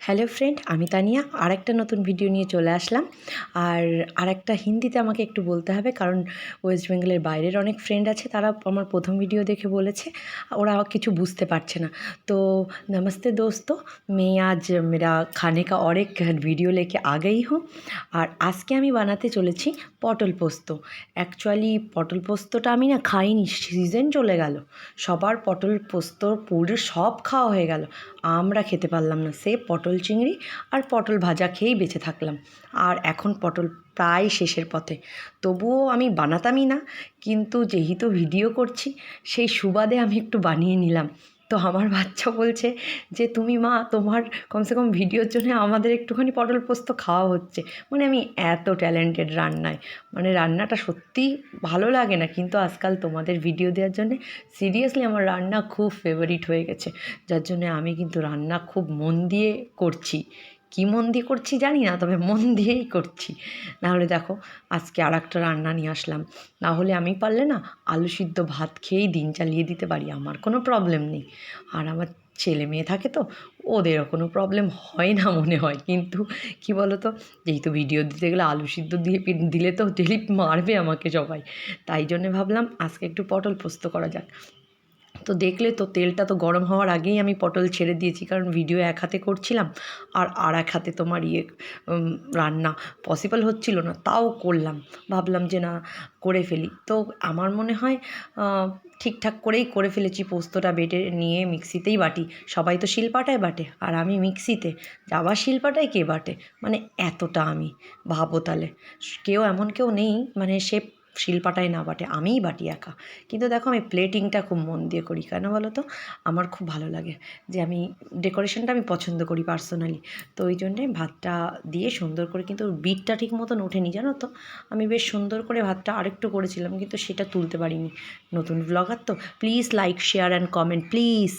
Hello friend, আমি তানিয়া আরেকটা নতুন ভিডিও নিয়ে চলে আসলাম। আর আরেকটা হিন্দিতে আমাকে একটু বলতে হবে, কারণ ওয়েস্ট বেঙ্গলের বাইরের অনেক ফ্রেন্ড আছে, তারা আমার প্রথম ভিডিও দেখে বলেছে ওরা কিছু বুঝতে পারছে না। তো नमस्ते दोस्तों, मैं आज मेरा खाने का और एक वीडियो लेके आ गई हूँ। আর আজকে আমি বানাতে চলেছি পটল পোস্ত। অ্যাকচুয়ালি পটল পোস্তটা আমি না খাইনি, সিজন চলে গেল, সবার পটল পোস্ত পুরো সব খাওয়া হয়ে গেল, আমরা খেতে পারলাম না। সে পটল চিংড়ি আর পটল ভাজা খেয়েই বেঁচে থাকলাম। আর এখন পটল প্রায় শেষের পথে, তবুও আমি বানাতামই না, কিন্তু যেহেতু ভিডিও করছি সেই সুবাদে আমি একটু বানিয়ে নিলাম। তো আমার বাচ্চা বলছে যে তুমি মা, তোমার কমসে কম ভিডিওর জন্য আমাদের একটুখানি পটল পোস্ত খাওয়া হচ্ছে। মানে আমি এত ট্যালেন্টেড রান্নায়, মানে রান্নাটা সত্যিই ভালো লাগে না, কিন্তু আজকাল তোমাদের ভিডিও দেওয়ার জন্যে সিরিয়াসলি আমার রান্না খুব ফেভারিট হয়ে গেছে। যার জন্যে আমি কিন্তু রান্না খুব মন দিয়ে করছি। কী মন দিয়ে করছি জানি না, তবে মন দিয়েই করছি। নাহলে দেখো, আজকে আরেকটা রান্না নিয়ে আসলাম। না হলে আমি পারলে না আলু সিদ্ধ ভাত খেয়েই দিন চালিয়ে দিতে পারি, আমার কোনো প্রবলেম নেই। আর আমার ছেলে মেয়ে থাকে তো, ওদেরও কোনো প্রবলেম হয় না মনে হয়। কিন্তু কী বলো তো, যেহেতু ভিডিও দিতে গেলে আলু সিদ্ধ দিয়ে দিলে তো ডেলি মারবে আমাকে সবাই, তাই জন্যে ভাবলাম আজকে একটু পটল পোস্ত করা যাক। তো দেখলে তো, তেলটা তো গরম হওয়ার আগেই আমি পটল ছেড়ে দিয়েছি, কারণ ভিডিও এক হাতে করছিলাম আর এক হাতে তোমার রান্না পসিবল হচ্ছিল না, তাও করলাম। ভাবলাম যে না, করে ফেলি। তো আমার মনে হয় ঠিকঠাক করেই করে ফেলেছি। পোস্তটা বেটে নিয়ে মিক্সিতেই বাটি, সবাই তো শিলপাটায় বাটে আর আমি মিক্সিতে। আবার শিলপাটায় কে বাটে, মানে এতটা আমি, ভাবো তাহলে। কেউ এমন কেউ নেই মানে সে শিলপাটায় না বাটে, আমিই বাটি একা। কিন্তু দেখো, আমি প্লেটিংটা খুব মন দিয়ে করি, কেন বলো তো? আমার খুব ভালো লাগে যে আমি ডেকোরেশনটা আমি পছন্দ করি পার্সোনালি। তো ওই জন্যে ভাতটা দিয়ে সুন্দর করে, কিন্তু বিটটা ঠিক মতন ওঠেনি জানো তো। আমি বেশ সুন্দর করে ভাতটা আরেকটু করেছিলাম, কিন্তু সেটা তুলতে পারিনি। নতুন ব্লগার তো, please like share and comment please.